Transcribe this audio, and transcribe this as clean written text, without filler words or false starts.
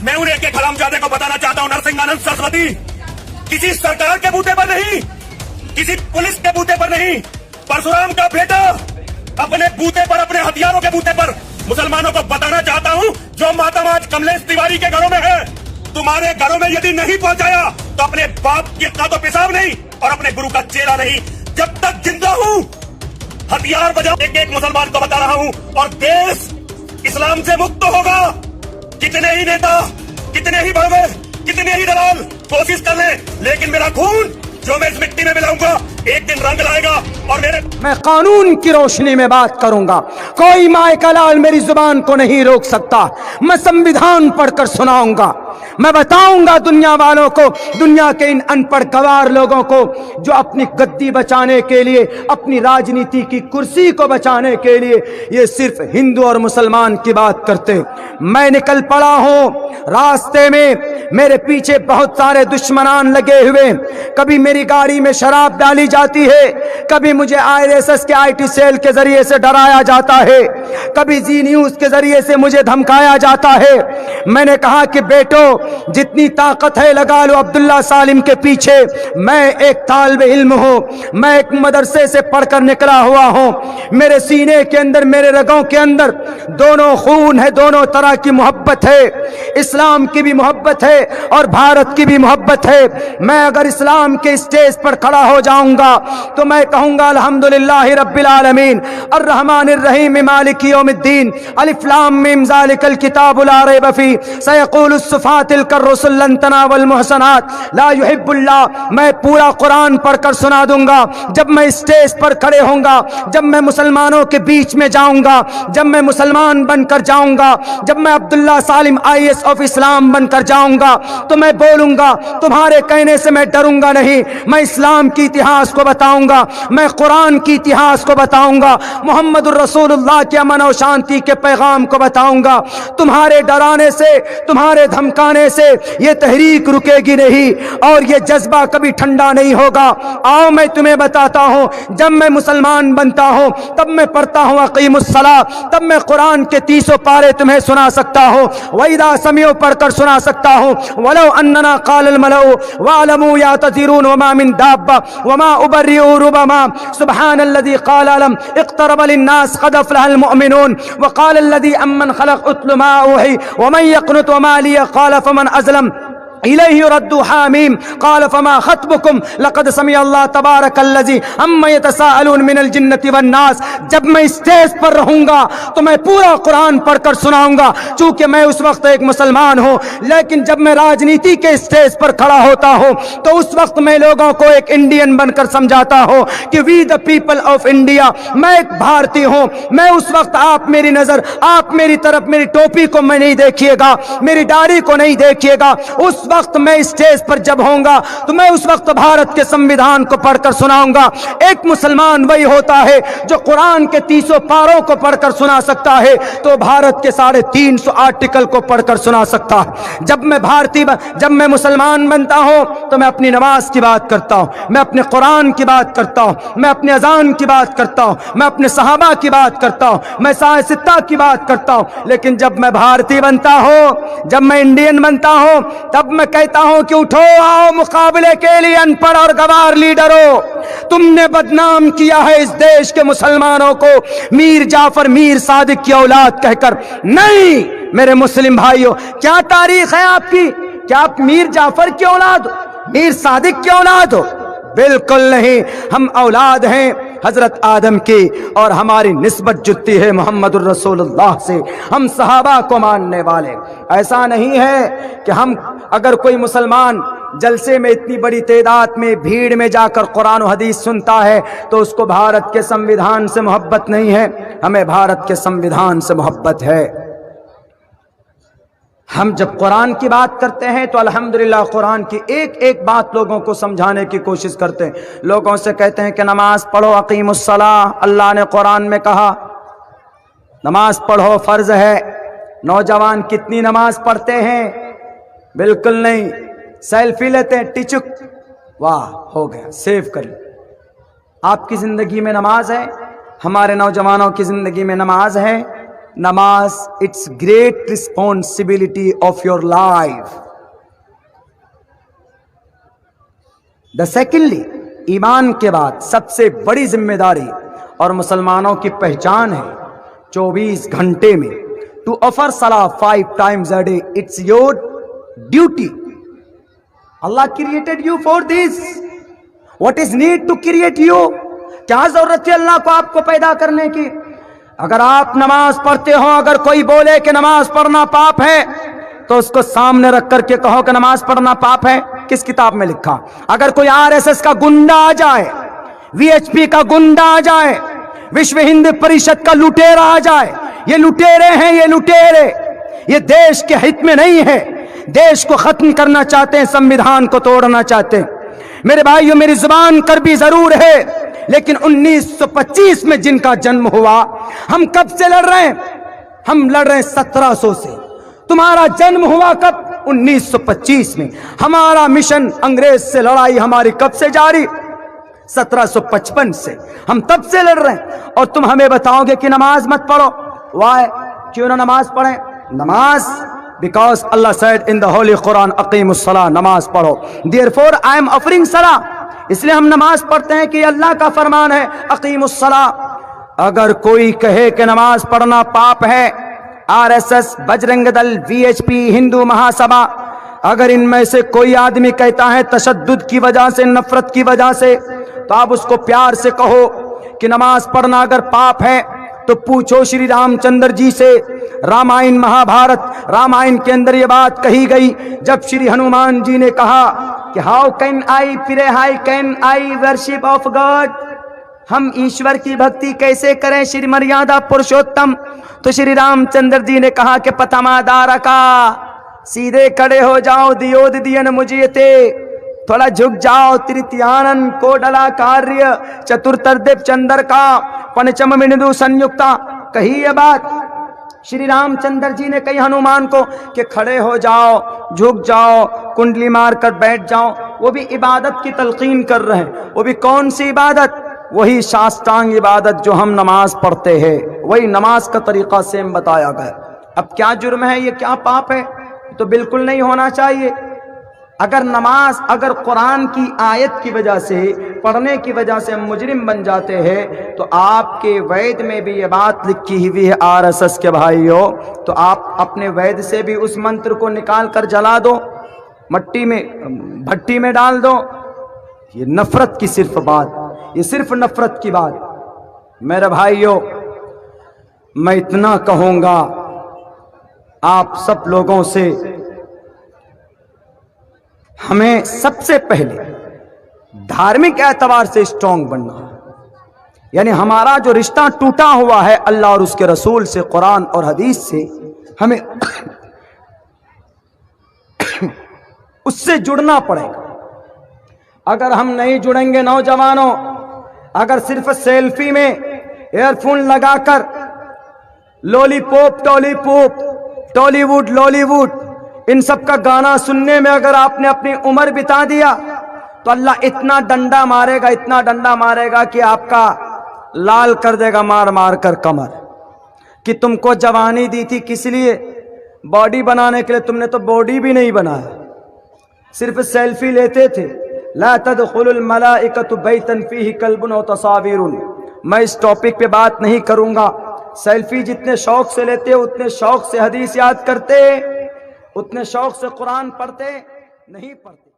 मैं उन्हें एक हरामजादे को बताना चाहता हूं, नरसिंहानंद सरस्वती किसी सरकार के बूते पर नहीं, किसी पुलिस के बूते पर नहीं, परशुराम का बेटा अपने बूते पर, अपने हथियारों के बूते पर मुसलमानों को बताना चाहता हूं, जो मातम आज कमलेश तिवारी के घरों में है, तुम्हारे घरों में यदि नहीं पहुंचाया तो अपने बाप का तो पेशाब नहीं और अपने गुरु का चेला नहीं। जब तक जिंदा हूं हथियार बजाओ, एक एक मुसलमान को बता रहा हूं, और देश इस्लाम से मुक्त होगा। कितने ही नेता, कितने ही भड़वे, कितने ही दलाल कोशिश कर ले, लेकिन मेरा खून जो मैं इस मिट्टी में मिलाऊंगा एक दिन रंग लाएगा। और मैं कानून की रोशनी में बात करूंगा, कोई माए का लाल मेरी जुबान को नहीं रोक सकता। मैं संविधान पढ़कर सुनाऊंगा, मैं बताऊंगा दुनिया वालों को, दुनिया के इन अनपढ़ गवार लोगों को जो अपनी गद्दी बचाने के लिए, अपनी राजनीति की कुर्सी को बचाने के लिए ये सिर्फ हिंदू और मुसलमान की बात करते। मैं निकल पड़ा हूं रास्ते में, मेरे पीछे बहुत सारे दुश्मनान लगे हुए। कभी मेरी गाड़ी में शराब डाली जाती है, कभी मुझे आईएसएस के आईटी सेल के जरिए से डराया जाता है, कभी जी न्यूज के जरिए से मुझे धमकाया जाता है। मैंने कहा कि बेटो जितनी ताकत है लगा लो अब्दुल्ला सालिम के पीछे। मैं एक तालिब इल्म हूं, मैं एक मदरसे से पढ़कर निकला हुआ हूं। मेरे सीने के अंदर, मेरे रगों के अंदर दोनों खून है, दोनों तरह की मोहब्बत है। इस्लाम की भी मोहब्बत है और भारत की भी मोहब्बत है। मैं अगर इस्लाम के स्टेज पर खड़ा हो जाऊंगा तो मैं कहूंगा अल्हम्दुलिल्लाहि रब्बिल आलमीन अर्रहमानिर रहीम मालिकी यौमिद्दीन अलिफ लाम मीम ज़ालिकल किताबु ला रैब फी सयक़ूलुस सुफ़ातिल कर्रुसुल लन तनावल मुहसनात ला युहिब्बुल्लाह। मैं पूरा कुरान पढ़कर सुना दूंगा। जब मैं स्टेज पर खड़े होऊंगा, जब मैं मुसलमानों के बीच में जाऊंगा, जब मैं मुसलमान बनकर जाऊंगा, जब मैं अब्दुल्ला सालिम आईएएस ऑफ इस्लाम बनकर जाऊंगा तो मैं बोलूंगा, तुम्हारे कहने से मैं डरूंगा नहीं। मैं इस्लाम की इतिहास को बताऊंगा, मैं कुरान की इतिहास को बताऊंगा, मोहम्मदुर रसूलुल्लाह के अमन और शांति के पैगाम को बताऊंगा। तुम्हारे डराने से, तुम्हारे धमकाने से ये तहरीक रुकेगी नहीं और ये जज्बा कभी ठंडा नहीं होगा। आओ मैं तुम्हें बताता हूं, जब मैं मुसलमान बनता हूं तब मैं पढ़ता हूं अकीमुस्सलाह, तब मैं कुरान के 30 पारे तुम्हें सुना सकता हूं, वैदा समियो पढ़कर सुना सकता हूं। वलो अन्नना क़ालल मलऊ वअलमू यातज़िरून वमा मिन दाब्बा वमा उबर्रिउ रुबमा सुब्हानल्लज़ी क़ाल अलम इक़्तरब लिन्नास क़द अफ़लहल मुअमिनून वक़ालल्लज़ी अम्मन ख़लक़ उत्लु मा ऊही वमन यक़नुत वमा लिय क़ाल फमन अज़लम इलैहि युरद्दु हामीम क़ाल फमा ख़त्बुकुम लक़द समिअ अल्लाह तबारकल्लज़ी अम्मा यतसाअलून मिनल जिन्नति वन्नास। जब मैं स्टेज पर रहूंगा तो मैं पूरा कुरान पढ़कर सुनाऊंगा, चूंकि मैं उस वक्त एक मुसलमान हूं। लेकिन जब मैं राजनीति के स्टेज पर खड़ा होता हूं तो उस वक्त मैं लोगों को एक इंडियन बनकर समझाता हूं कि we the people of India, मैं एक भारतीय हूं। मैं उस वक्त, आप मेरी नजर, आप मेरी तरफ, मेरी टोपी को मैं नहीं देखिएगा, मेरी दाढ़ी को नहीं देखिएगा। उस वक्त मैं स्टेज पर जब होऊंगा तो मैं उस वक्त भारत के संविधान को पढ़कर सुनाऊंगा। एक मुसलमान वही होता है जो कुरान के 30 पारों को पढ़कर सुना सकता है, तो भारत के 350 आर्टिकल को पढ़कर सुना सकता है। जब मैं भारतीय, जब मैं मुसलमान बनता हूं तो मैं अपनी नमाज की बात करता हूं, मैं अपने कुरान की बात करता हूं, मैं अपने अजान की बात करता हूं, मैं अपने सहाबा की बात करता हूं, मैं साए सित्ता की बात करता हूं। लेकिन जब मैं भारतीय बनता हूं, जब मैं इंडियन बनता हूं, तब मैं कहता हूं कि उठो, आओ मुकाबले के लिए अनपढ़ और गवार लीडरों। तुमने बदनाम किया है इस देश के मुसलमानों को मीर जाफर, मीर सादिक की औलाद कहकर। नहीं मेरे मुस्लिम भाइयों, क्या तारीख है आपकी? क्या आप मीर जाफर की औलाद हो, मीर सादिक की औलाद हो? बिल्कुल नहीं, हम औलाद हैं हजरत आदम की और हमारी निस्बत जुड़ती है मोहम्मदुर रसूलुल्लाह से। हम सहाबा को मानने वाले। ऐसा नहीं है कि हम, अगर कोई मुसलमान जलसे में इतनी बड़ी तादाद में भीड़ में जाकर कुरान और हदीस सुनता है तो उसको भारत के संविधान से मोहब्बत नहीं है। हमें भारत के संविधान से मोहब्बत है। हम जब कुरान की बात करते हैं तो अल्हम्दुलिल्लाह कुरान की एक एक बात लोगों को समझाने की कोशिश करते हैं। लोगों से कहते हैं कि नमाज पढ़ो, अकीमुस्सलाह, अल्लाह ने कुरान में कहा नमाज पढ़ो, फर्ज है। नौजवान कितनी नमाज पढ़ते हैं? बिल्कुल नहीं। सेल्फी लेते हैं, टिचुक, वाह हो गया, सेव कर लिया। आपकी जिंदगी में नमाज है? हमारे नौजवानों की जिंदगी में नमाज है? namaz, it's great responsibility of your life. The secondly, ایمان کے بعد سب سے بڑی ذمہ داری اور مسلمانوں کی پہچان ہے 24 گھنٹے میں to offer salah 5 times a day. It's your duty. Allah created you for this. What is need to create you? کیا ضرورت ہے اللہ کو آپ کو پیدا کرنے کی؟ اگر آپ نماز پڑھتے ہو، اگر کوئی بولے کہ نماز پڑھنا پاپ ہے تو اس کو سامنے رکھ کر کے کہو کہ نماز پڑھنا پاپ ہے، کس کتاب میں لکھا؟ اگر کوئی RSS کا گنڈا آ جائے، VHP کا گنڈا آ جائے، وشو ہند پریشد کا لٹیرا آ جائے، یہ لٹیرے ہیں، یہ لٹیرے، یہ دیش کے ہت میں نہیں ہے، دیش کو ختم کرنا چاہتے ہیں، سمویدھان کو توڑنا چاہتے ہیں۔ میرے بھائیو، میری زبان کڑوی ضرور ہے، لیکن 1925 میں جن کا جنم ہوا، ہم کب سے لڑ رہے ہیں؟ ہم لڑ رہے ہیں 1700 سے۔ تمہارا جنم ہوا کب؟ 1925 میں۔ ہمارا مشن انگریز سے لڑائی ہماری کب سے جاری؟ 1755 سے۔ ہم تب سے لڑ رہے ہیں، اور تم ہمیں بتاؤ گے کہ نماز مت پڑھو۔ وائے؟ کیوں نہ نماز پڑھیں؟ نماز because Allah said in the holy Quran اقیم الصلاۃ، نماز پڑھو۔ therefore I am offering salah، اس لیے ہم نماز پڑھتے ہیں کہ اللہ کا فرمان ہے اقیم الصلاۃ۔ اگر کوئی کہے کہ نماز پڑھنا پاپ ہے، RSS، بجرنگ دل، VHP، ہندو مہا سبھا، اگر ان میں سے کوئی آدمی کہتا ہے تشدد کی وجہ سے، نفرت کی وجہ سے، تو آپ اس کو پیار سے کہو کہ نماز پڑھنا اگر پاپ ہے تو پوچھو شری رام چندر جی سے۔ رامائن مہابھارت، رامائن کے اندر یہ بات کہی گئی جب شری ہنومان جی نے کہا کہ ہاؤ کین آئی پرے، high can I worship of God, ہم ایشور کی بھکتی کیسے کریں شری مریادا پرشوتم؟ تو شری رام چندر جی نے کہا کہ پتما دارا کا، سیدھے کھڑے ہو جاؤ، دیود دین مجیتے، تھوڑا جھک جاؤ، تریتیانن کو ڈلا کاریہ چترتردیپ چندر کا پنچم مندو سنیکتا۔ کہی یہ بات شری رام چندر جی نے کہی ہنومان کو کہ کھڑے ہو جاؤ، جھک جاؤ، کنڈلی مار کر بیٹھ جاؤ۔ وہ بھی عبادت کی تلقین کر رہے ہیں۔ وہ بھی کون سی عبادت؟ وہی شاستانگ عبادت جو ہم نماز پڑھتے ہیں، وہی نماز کا طریقہ سیم بتایا گیا۔ اب کیا جرم ہے، یہ کیا پاپ ہے؟ تو بالکل نہیں ہونا چاہیے۔ اگر نماز، اگر قرآن کی آیت کی وجہ سے، پڑھنے کی وجہ سے ہم مجرم بن جاتے ہیں، تو آپ کے وید میں بھی یہ بات لکھی ہوئی ہے RSS کے بھائیوں، تو آپ اپنے وید سے بھی اس منتر کو نکال کر جلا دو، مٹی میں، بھٹی میں ڈال دو۔ یہ نفرت کی صرف بات، یہ صرف نفرت کی بات۔ میرے بھائیوں، میں اتنا کہوں گا آپ سب لوگوں سے، ہمیں سب سے پہلے دھارمک اعتبار سے اسٹرانگ بننا ہے، یعنی ہمارا جو رشتہ ٹوٹا ہوا ہے اللہ اور اس کے رسول سے، قرآن اور حدیث سے، ہمیں اس سے جڑنا پڑے گا۔ اگر ہم نہیں جڑیں گے نوجوانوں، اگر صرف سیلفی میں ایئر فون لگا کر لولی پوپ، ٹولی پوپ، ٹالی ووڈ، لولی ووڈ، ان سب کا گانا سننے میں اگر آپ نے اپنی عمر بتا دیا تو اللہ اتنا ڈنڈا مارے گا، اتنا ڈنڈا مارے گا کہ آپ کا لال کر دے گا مار مار کر کمر۔ کہ تم کو جوانی دی تھی کس لیے؟ باڈی بنانے کے لیے، تم نے تو باڈی بھی نہیں بنایا، صرف سیلفی لیتے تھے۔ لا تدخل الملائکۃ بیتا فیہ کلب و تصاویر۔ میں اس ٹاپک پہ بات نہیں کروں گا۔ سیلفی جتنے شوق سے لیتے، اتنے شوق سے حدیث یاد کرتے، اتنے شوق سے قرآن پڑھتے نہیں پڑھتے۔